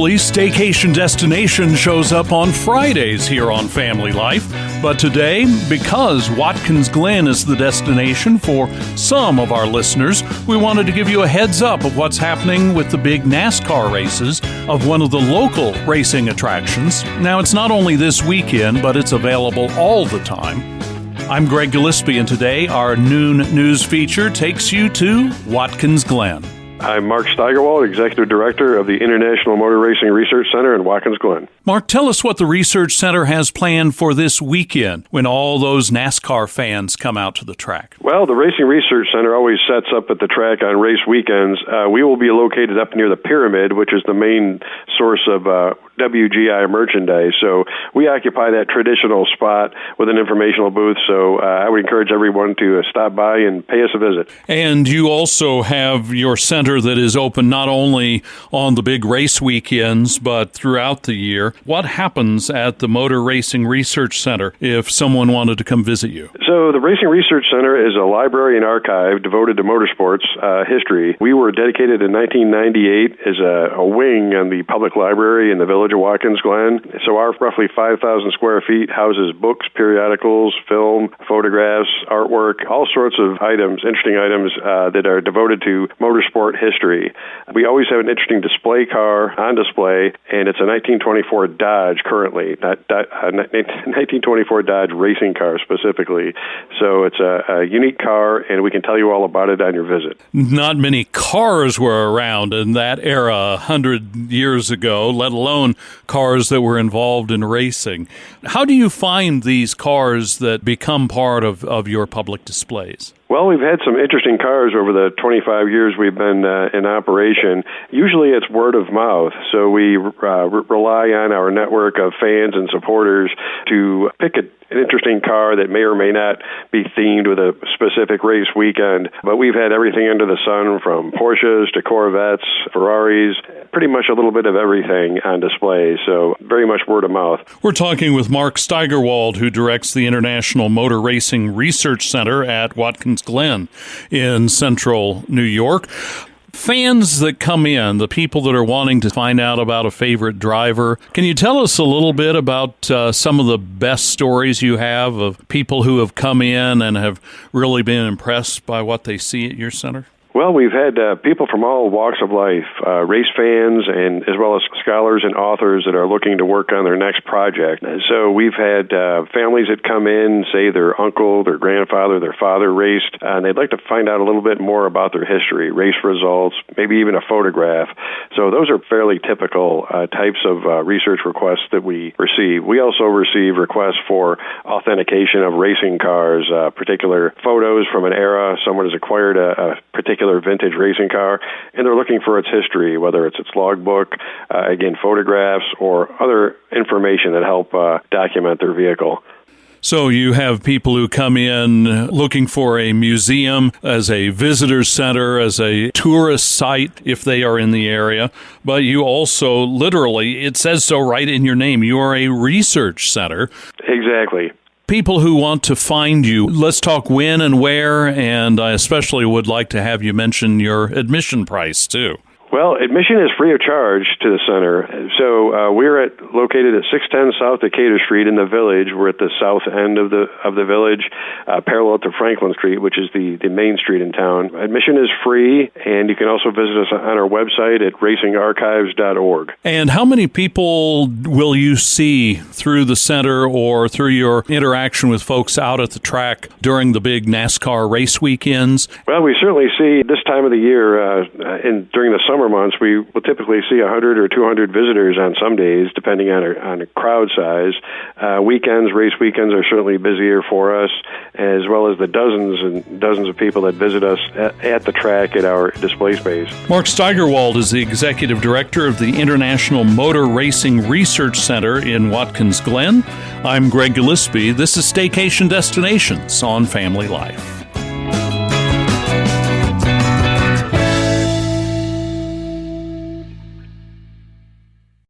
Usually, Staycation Destination shows up on Fridays here on Family Life. But today, because Watkins Glen is the destination for some of our listeners, we wanted to give you a heads up of what's happening with the big NASCAR races of one of the local racing attractions. Now, it's not only this weekend, but it's available all the time. I'm Greg Gillespie, and today our noon news feature takes you to Watkins Glen. I'm Mark Steigerwald, Executive Director of the International Motor Racing Research Center in Watkins Glen. Mark, tell us what the Research Center has planned for this weekend when all those NASCAR fans come out to the track. Well, the Racing Research Center always sets up at the track on race weekends. We will be located up near the Pyramid, which is the main source of WGI merchandise. So we occupy that traditional spot with an informational booth. So I would encourage everyone to stop by and pay us a visit. And you also have your center that is open not only on the big race weekends, but throughout the year. What happens at the Motor Racing Research Center if someone wanted to come visit you? So the Racing Research Center is a library and archive devoted to motorsports history. We were dedicated in 1998 as a wing on the public library in the village of Watkins Glen. So our roughly 5,000 square feet houses books, periodicals, film, photographs, artwork, all sorts of items, interesting items that are devoted to motorsport history. We always have an interesting display car on display, and it's a 1924 Dodge currently, not 1924 Dodge racing car specifically. So it's a unique car, and we can tell you all about it on your visit. Not many cars were around in that era 100 years ago, let alone cars that were involved in racing. How do you find these cars that become part of your public displays? Well, we've had some interesting cars over the 25 years we've been in operation. Usually it's word of mouth, so we rely on our network of fans and supporters to pick an interesting car that may or may not be themed with a specific race weekend. But we've had everything under the sun, from Porsches to Corvettes, Ferraris, pretty much a little bit of everything on display, so very much word of mouth. We're talking with Mark Steigerwald, who directs the International Motor Racing Research Center at Watkins Glen in central New York. Fans that come in, the people that are wanting to find out about a favorite driver, can you tell us a little bit about some of the best stories you have of people who have come in and have really been impressed by what they see at your center? Well, we've had people from all walks of life, race fans, and as well as scholars and authors that are looking to work on their next project. So we've had families that come in, say their uncle, their grandfather, their father raced, and they'd like to find out a little bit more about their history, race results, maybe even a photograph. So those are fairly typical types of research requests that we receive. We also receive requests for authentication of racing cars, particular photos from an era. Someone has acquired a particular vintage racing car, and they're looking for its history, whether it's its logbook, again, photographs, or other information that help document their vehicle. So you have people who come in looking for a museum as a visitor's center, as a tourist site if they are in the area, but you also literally, it says so right in your name, you are a research center. Exactly. People who want to find you, let's talk when and where, and I especially would like to have you mention your admission price, too. Well, admission is free of charge to the center. So we're located at 610 South Decatur Street in the Village. We're at the south end of the village, parallel to Franklin Street, which is the main street in town. Admission is free, and you can also visit us on our website at racingarchives.org. And how many people will you see through the center or through your interaction with folks out at the track during the big NASCAR race weekends? Well, we certainly see this time of the year, during the summer months, we will typically see 100 or 200 visitors on some days, depending on a crowd size. Race weekends are certainly busier for us, as well as the dozens and dozens of people that visit us at the track at our display space. Mark Steigerwald is the Executive Director of the International Motor Racing Research Center in Watkins Glen. I'm Greg Gillespie. This is Staycation Destinations on Family Life.